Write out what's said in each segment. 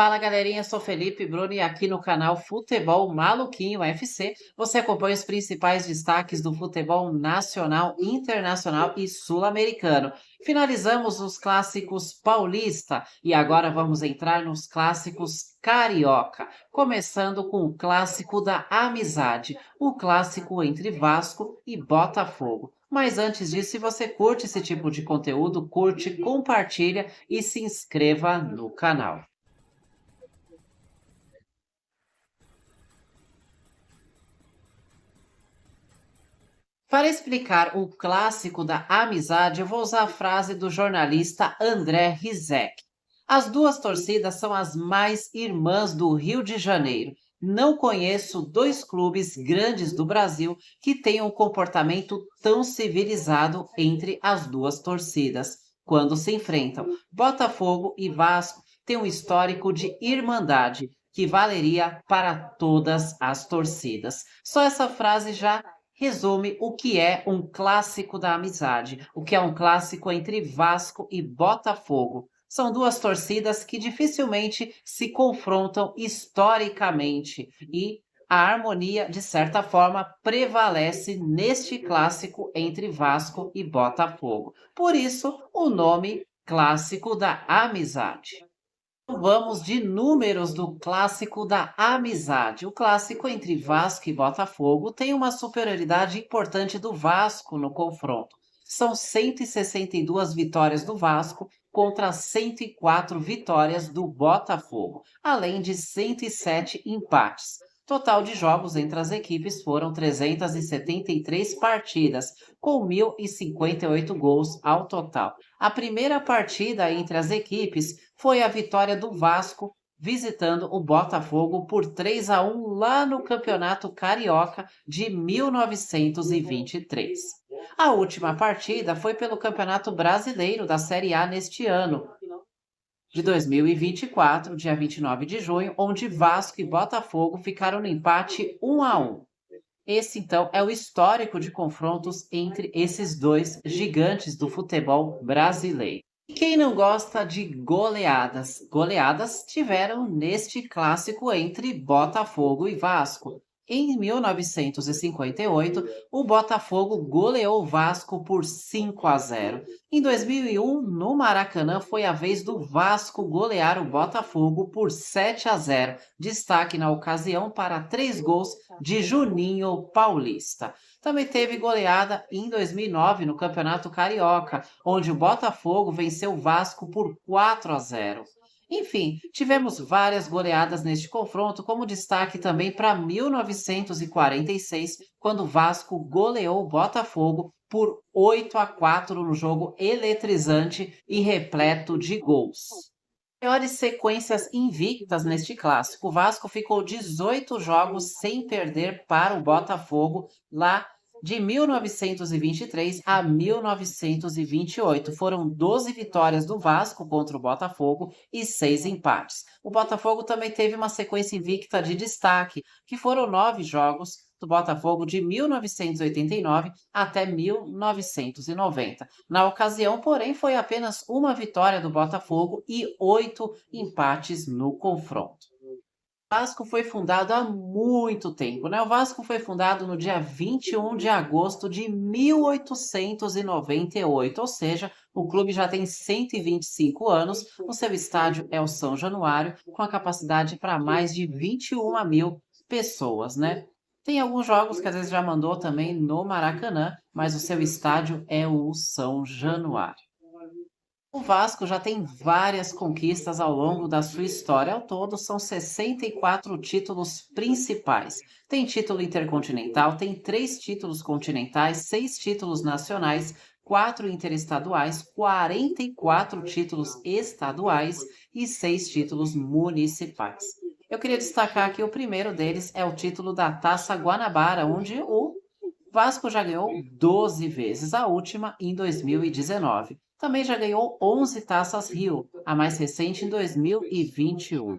Fala galerinha, sou Felipe Bruno e aqui no canal Futebol Maluquinho FC você acompanha os principais destaques do futebol nacional, internacional e sul-americano. Finalizamos os clássicos paulista e agora vamos entrar nos clássicos carioca, começando com o clássico da amizade, o clássico entre Vasco e Botafogo. Mas antes disso, se você curte esse tipo de conteúdo, curte, compartilha e se inscreva no canal. Para explicar o clássico da amizade, eu vou usar a frase do jornalista André Rizek. As duas torcidas são as mais irmãs do Rio de Janeiro. Não conheço dois clubes grandes do Brasil que tenham um comportamento tão civilizado entre as duas torcidas. Quando se enfrentam, Botafogo e Vasco têm um histórico de irmandade que valeria para todas as torcidas. Só essa frase já resume o que é um clássico da amizade, o que é um clássico entre Vasco e Botafogo. São duas torcidas que dificilmente se confrontam historicamente e a harmonia, de certa forma, prevalece neste clássico entre Vasco e Botafogo. Por isso, o nome Clássico da Amizade. Vamos de números do clássico da amizade. O clássico entre Vasco e Botafogo tem uma superioridade importante do Vasco no confronto. São 162 vitórias do Vasco contra 104 vitórias do Botafogo, além de 107 empates. Total de jogos entre as equipes foram 373 partidas, com 1.058 gols ao total. A primeira partida entre as equipes foi a vitória do Vasco visitando o Botafogo por 3-1 lá no Campeonato Carioca de 1923. A última partida foi pelo Campeonato Brasileiro da Série A neste ano, de 2024, dia 29 de junho, onde Vasco e Botafogo ficaram no empate 1-1. Esse, então, é o histórico de confrontos entre esses dois gigantes do futebol brasileiro. Quem não gosta de goleadas? Goleadas tiveram neste clássico entre Botafogo e Vasco. Em 1958, o Botafogo goleou o Vasco por 5-0. Em 2001, no Maracanã, foi a vez do Vasco golear o Botafogo por 7-0. Destaque na ocasião para 3 gols de Juninho Paulista. Também teve goleada em 2009 no Campeonato Carioca, onde o Botafogo venceu o Vasco por 4-0. Enfim, tivemos várias goleadas neste confronto, como destaque também para 1946, quando o Vasco goleou o Botafogo por 8-4 no jogo eletrizante e repleto de gols. Maiores sequências invictas neste clássico. O Vasco ficou 18 jogos sem perder para o Botafogo lá de 1923 a 1928. Foram 12 vitórias do Vasco contra o Botafogo e 6 empates. O Botafogo também teve uma sequência invicta de destaque, que foram 9 jogos do Botafogo de 1989 até 1990. Na ocasião, porém, foi apenas uma vitória do Botafogo e 8 empates no confronto. O Vasco foi fundado há muito tempo, né? O Vasco foi fundado no dia 21 de agosto de 1898, ou seja, o clube já tem 125 anos. O seu estádio é o São Januário, com a capacidade para mais de 21 mil pessoas, né? Tem alguns jogos que às vezes já mandou também no Maracanã, mas o seu estádio é o São Januário. O Vasco já tem várias conquistas ao longo da sua história. Ao todo, são 64 títulos principais. Tem título intercontinental, tem 3 títulos continentais, 6 títulos nacionais, 4 interestaduais, 44 títulos estaduais e 6 títulos municipais. Eu queria destacar que o primeiro deles é o título da Taça Guanabara, onde o Vasco já ganhou 12 vezes, a última em 2019. Também já ganhou 11 Taças Rio, a mais recente em 2021.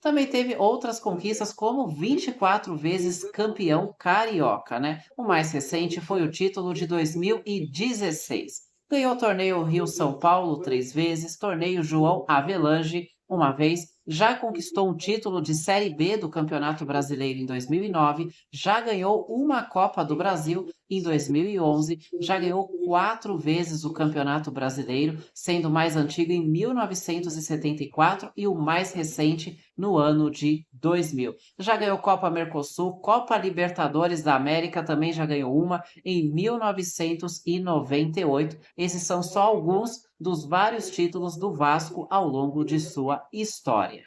Também teve outras conquistas, como 24 vezes campeão carioca, né? O mais recente foi o título de 2016. Ganhou o torneio Rio-São Paulo 3 vezes, torneio João Avelange uma vez Já conquistou um título de Série B do Campeonato Brasileiro em 2009, já ganhou uma Copa do Brasil em 2011, já ganhou 4 vezes o Campeonato Brasileiro, sendo o mais antigo em 1974 e o mais recente no ano de 2000. Já ganhou Copa Mercosul, Copa Libertadores da América, também já ganhou uma em 1998. Esses são só alguns dos vários títulos do Vasco ao longo de sua história.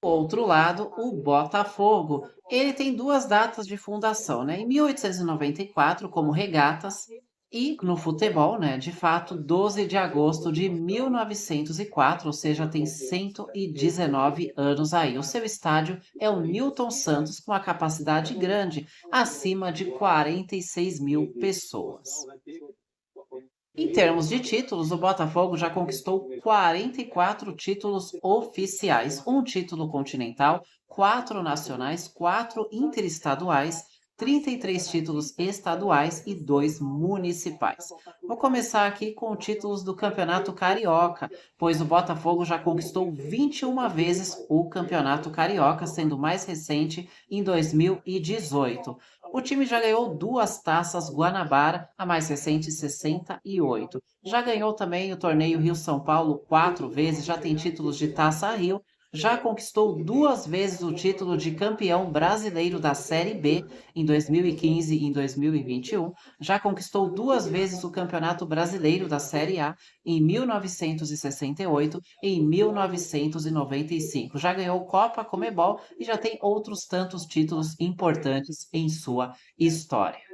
Do outro lado, o Botafogo, ele tem duas datas de fundação, né? Em 1894, como Regatas, e no futebol, né? De fato, 12 de agosto de 1904, ou seja, tem 119 anos aí. O seu estádio é o Newton Santos, com uma capacidade grande, acima de 46 mil pessoas. Em termos de títulos, o Botafogo já conquistou 44 títulos oficiais, um título continental, 4 nacionais, 4 interestaduais, 33 títulos estaduais e 2 municipais. Vou começar aqui com títulos do Campeonato Carioca, pois o Botafogo já conquistou 21 vezes o Campeonato Carioca, sendo o mais recente em 2018. O time já ganhou 2 taças Guanabara, a mais recente 68. Já ganhou também o torneio Rio-São Paulo 4 vezes, já tem títulos de Taça Rio, já conquistou 2 vezes o título de campeão brasileiro da Série B em 2015 e em 2021, já conquistou 2 vezes o Campeonato Brasileiro da Série A em 1968 e em 1995. Já ganhou Copa Comebol e já tem outros tantos títulos importantes em sua história.